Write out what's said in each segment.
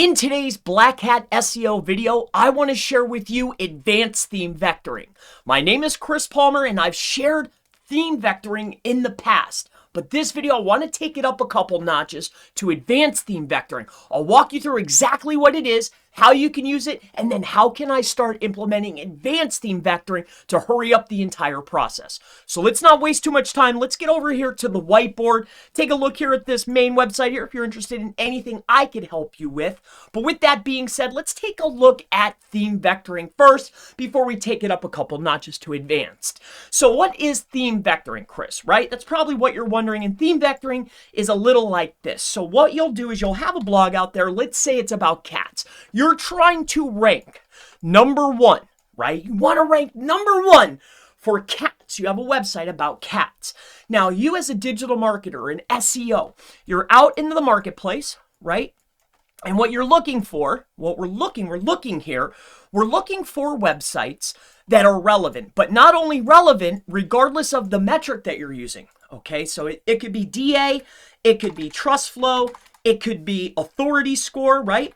In today's Black Hat SEO video, I want to share with you advanced theme vectoring. My name is Chris Palmer and I've shared theme vectoring in the past. But this video, I want to take it up a couple notches to advanced theme vectoring. I'll walk you through exactly what it is, how you can use it, and then how can I start implementing advanced theme vectoring to hurry up the entire process. So let's not waste too much time. Let's get over here to the whiteboard. Take a look here at this main website here if you're interested in anything I could help you with. But with that being said, let's take a look at theme vectoring first before we take it up a couple notches to advanced. So what is theme vectoring, Chris, right? That's probably what you're wondering. And theme vectoring is a little like this. So what you'll do is you'll have a blog out there. Let's say it's about cats. You're trying to rank number one, right? You want to rank number one for cats. You have a website about cats. Now, you as a digital marketer, an SEO, you're out into the marketplace, right? And what you're looking for, we're looking for websites that are relevant, but not only relevant, regardless of the metric that you're using. Okay, so it could be DA, it could be trust flow, it could be authority score, right?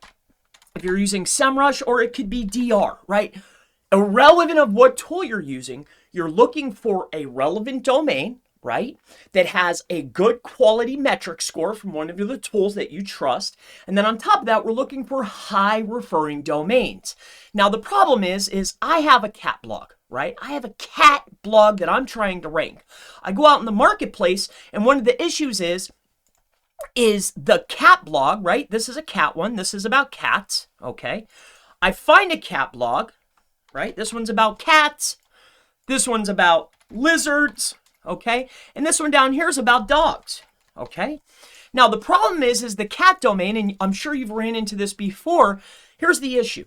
If you're using SEMrush, or it could be DR, right? Irrelevant of what tool you're using, you're looking for a relevant domain, right? That has a good quality metric score from one of the tools that you trust. And then on top of that, we're looking for high referring domains. Now, the problem is I have a cat blog, right? I have a cat blog that I'm trying to rank. I go out in the marketplace, and one of the issues is the cat blog, right? This is a cat one. This is about cats, okay? I find a cat blog, right? This one's about cats. This one's about lizards, okay? And this one down here is about dogs, okay? Now, the problem is the cat domain, and I'm sure you've ran into this before. Here's the issue.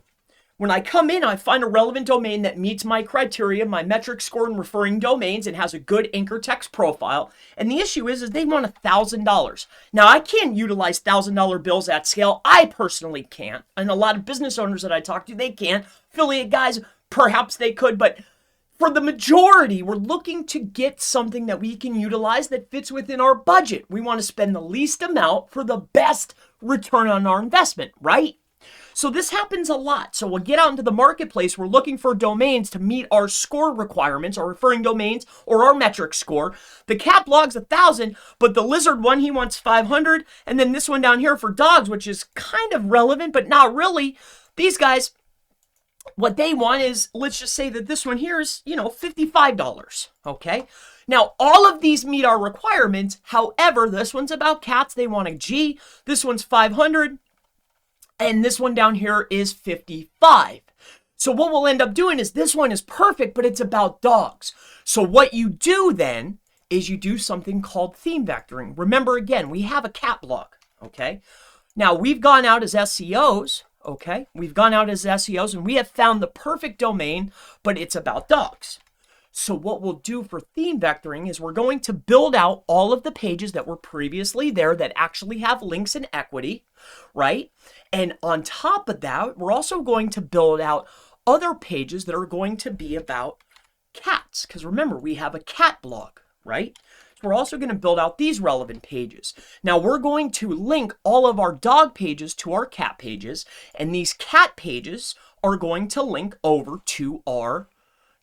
When I come in, I find a relevant domain that meets my criteria, my metric score and referring domains, and has a good anchor text profile. And the issue is they want $1,000. Now, I can't utilize $1,000 bills at scale. I personally can't. And a lot of business owners that I talk to, they can't. Affiliate guys, perhaps they could. But for the majority, we're looking to get something that we can utilize that fits within our budget. We want to spend the least amount for the best return on our investment, right? So this happens a lot. So we'll get out into the marketplace. We're looking for domains to meet our score requirements, our referring domains, or our metric score. The cat blog's 1,000, but the lizard one, he wants 500. And then this one down here for dogs, which is kind of relevant, but not really. These guys, what they want is, let's just say that this one here is, $55, okay? Now, all of these meet our requirements. However, this one's about cats. They want a G. This one's 500. And this one down here is 55. So what we'll end up doing is this one is perfect, but it's about dogs. So what you do then is you do something called theme vectoring. Remember, again, we have a cat blog, okay? Now, we've gone out as SEOs, okay? We've gone out as SEOs, and we have found the perfect domain, but it's about dogs. So what we'll do for theme vectoring is we're going to build out all of the pages that were previously there that actually have links and equity, right? And on top of that, we're also going to build out other pages that are going to be about cats. Because remember, we have a cat blog, right? So we're also going to build out these relevant pages. Now, we're going to link all of our dog pages to our cat pages. And these cat pages are going to link over to our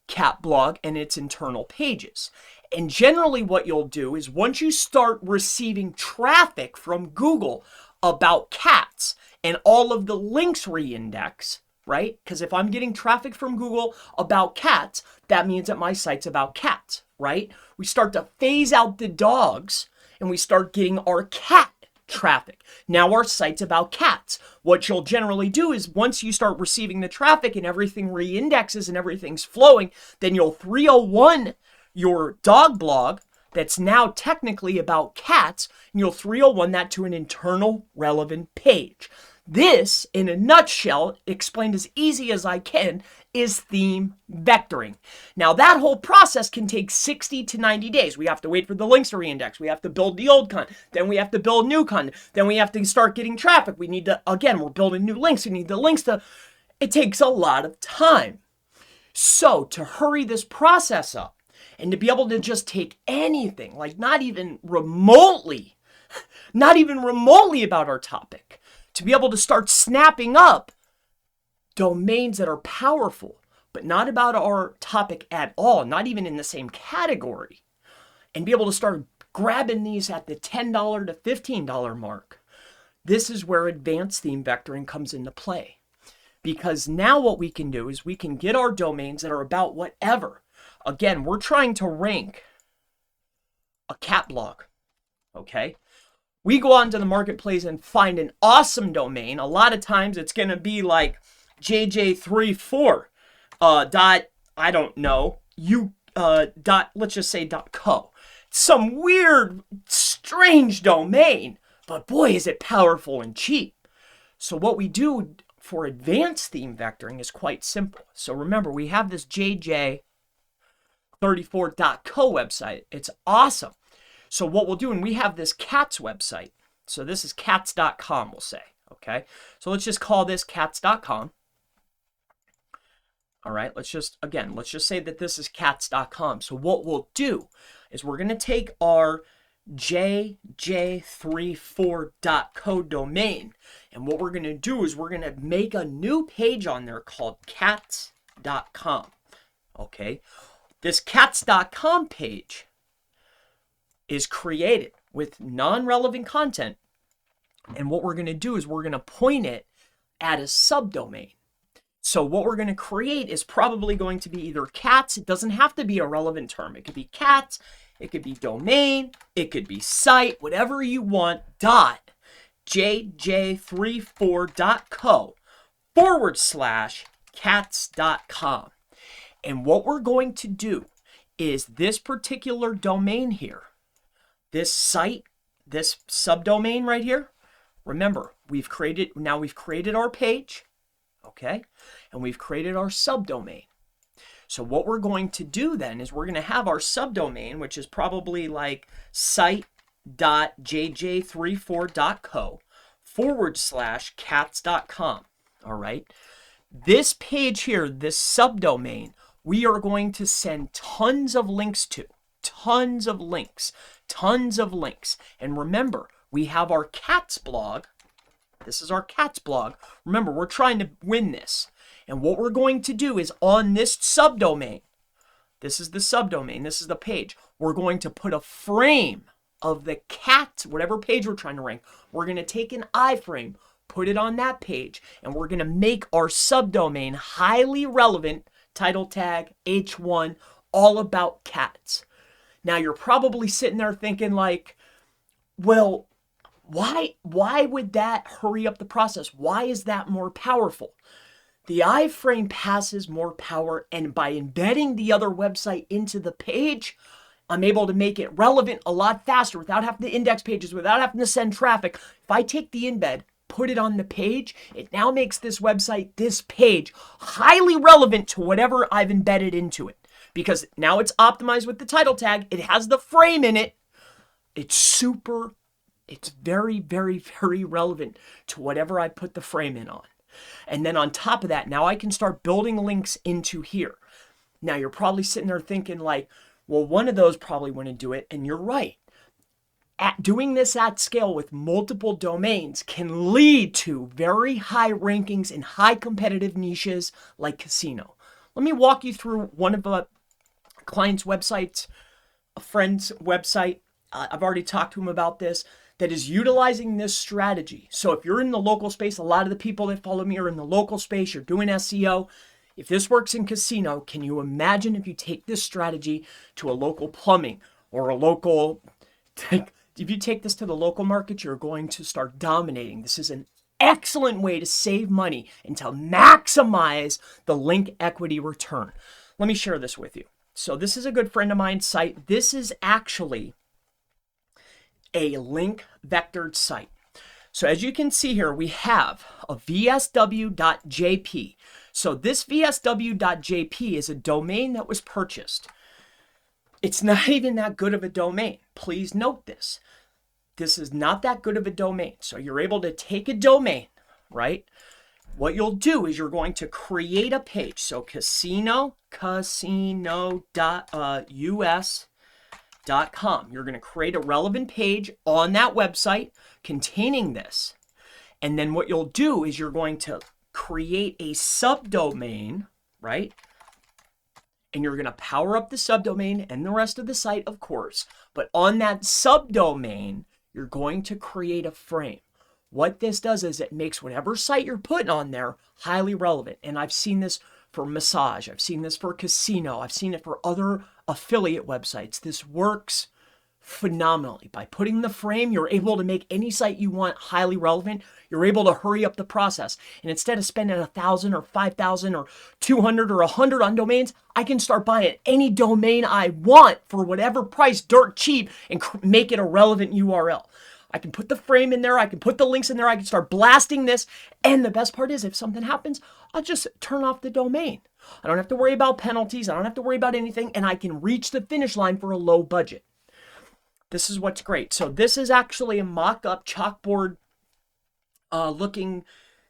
cat blog and its internal pages. And generally what you'll do is once you start receiving traffic from Google about cats and all of the links re-index, right? Because if I'm getting traffic from Google about cats, that means that my site's about cats, right? We start to phase out the dogs and we start getting our cat traffic. Now our site's about cats. What you'll generally do is once you start receiving the traffic and everything re-indexes and everything's flowing, then you'll 301 your dog blog that's now technically about cats, and you'll 301 that to an internal relevant page. This, in a nutshell, explained as easy as I can, is theme vectoring. Now, that whole process can take 60 to 90 days. We have to wait for the links to reindex. We have to build the old content. Then we have to build new content. Then we have to start getting traffic. We need to, again, we're building new links. We need the links to, it takes a lot of time. So, to hurry this process up and to be able to just take anything, like not even remotely about our topic, to be able to start snapping up domains that are powerful, but not about our topic at all, not even in the same category, and be able to start grabbing these at the $10 to $15 mark. This is where advanced theme vectoring comes into play. Because now what we can do is we can get our domains that are about whatever. Again, we're trying to rank a cat blog, okay? We go onto the marketplace and find an awesome domain. A lot of times it's going to be like JJ34 dot, I don't know, dot, let's just say .co. Some weird, strange domain, but boy, is it powerful and cheap. So what we do for advanced theme vectoring is quite simple. So remember, we have this JJ34.co website. It's awesome. So what we'll do, and we have this cats website. So this is cats.com, we'll say. Okay. So let's just call this cats.com. All right. Let's just say that this is cats.com. So what we'll do is we're going to take our jj34.co domain, and what we're going to do is we're going to make a new page on there called cats.com. Okay, this cats.com page is created with non-relevant content, and what we're going to do is we're going to point it at a subdomain. So what we're going to create is probably going to be either cats. It doesn't have to be a relevant term. It could be cats. It could be domain, it could be site, whatever you want, .jj34.co/cats.com. And what we're going to do is this particular domain here, this site, this subdomain right here, remember, we've created our page, okay? And we've created our subdomain. So what we're going to do then is we're going to have our subdomain, which is probably like site.jj34.co/cats.com. All right. This page here, this subdomain, we are going to send tons of links to. Tons of links. And remember, we have our cats blog. This is our cats blog. Remember, we're trying to win this. And what we're going to do is on this subdomain, this is the subdomain, this is the page, we're going to put a frame of the cat, whatever page we're trying to rank. We're going to take an iframe, put it on that page, and we're going to make our subdomain highly relevant, title tag, H1, all about cats. Now you're probably sitting there thinking like, well, why would that hurry up the process? Why is that more powerful? The iframe passes more power, and by embedding the other website into the page, I'm able to make it relevant a lot faster without having to index pages, without having to send traffic. If I take the embed, put it on the page, it now makes this website, this page, highly relevant to whatever I've embedded into it. Because now it's optimized with the title tag, it has the frame in it. It's very, very, very relevant to whatever I put the frame in on. And then on top of that, now I can start building links into here. Now you're probably sitting there thinking like, well, one of those probably wouldn't do it. And you're right. Doing this at scale with multiple domains can lead to very high rankings in high competitive niches like casino. Let me walk you through one of a client's websites, a friend's website. I've already talked to him about this, that is utilizing this strategy. So if you're in the local space, a lot of the people that follow me are in the local space, you're doing SEO. If this works in casino, can you imagine if you take this strategy to a local plumbing or a local, if you take this to the local market, you're going to start dominating. This is an excellent way to save money and to maximize the link equity return. Let me share this with you. So this is a good friend of mine's site. This is actually a link vectored site. So as you can see here, we have a vsw.jp. So this vsw.jp is a domain that was purchased. It's not even that good of a domain. Please note this. This is not that good of a domain. So you're able to take a domain, right? What you'll do is you're going to create a page. So casino.us.com. You're going to create a relevant page on that website containing this. And then what you'll do is you're going to create a subdomain, right? And you're going to power up the subdomain and the rest of the site, of course. But on that subdomain, you're going to create a frame. What this does is it makes whatever site you're putting on there highly relevant. And I've seen this for massage. I've seen this for casino. I've seen it for other affiliate websites. This works phenomenally. By putting the frame, you're able to make any site you want highly relevant. You're able to hurry up the process. And instead of spending $1,000 or $5,000 or $200 or $100 on domains, I can start buying any domain I want for whatever price, dirt cheap, and make it a relevant URL. I can put the frame in there. I can put the links in there. I can start blasting this. And the best part is, if something happens, I'll just turn off the domain. I don't have to worry about penalties. I don't have to worry about anything. And I can reach the finish line for a low budget. This is what's great. So this is actually a mock-up chalkboard looking.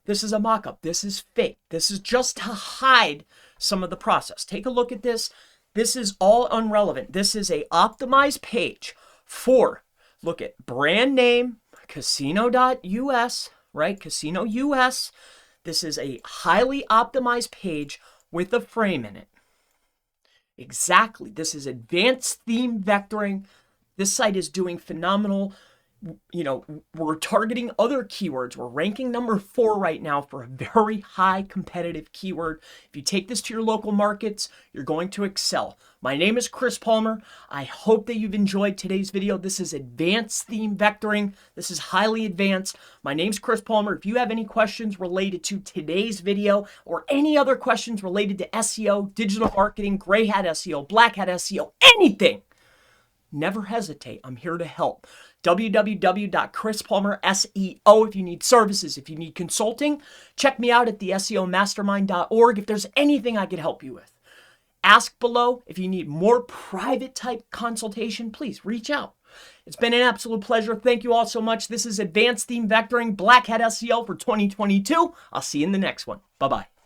This is a mock-up. This is fake. This is just to hide some of the process. Take a look at this. This is all irrelevant. This is a optimized page for, look at brand name, casino.us, right? Casino US. This is a highly optimized page with a frame in it. Exactly. This is advanced theme vectoring. This site is doing phenomenal. You know, we're targeting other keywords. We're ranking number 4 right now for a very high competitive keyword. If you take this to your local markets, you're going to excel. My name is Chris Palmer. I hope that you've enjoyed today's video. This is advanced theme vectoring. This is highly advanced. My name's Chris Palmer. If you have any questions related to today's video or any other questions related to SEO, digital marketing, gray hat SEO, black hat SEO, anything, never hesitate. I'm here to help. www.chrispalmerseo if you need services. If you need consulting, check me out at the SEOmastermind.org if there's anything I could help you with. Ask below. If you need more private type consultation, please reach out. It's been an absolute pleasure. Thank you all so much. This is Advanced Theme Vectoring Black Hat SEO for 2022. I'll see you in the next one. Bye-bye.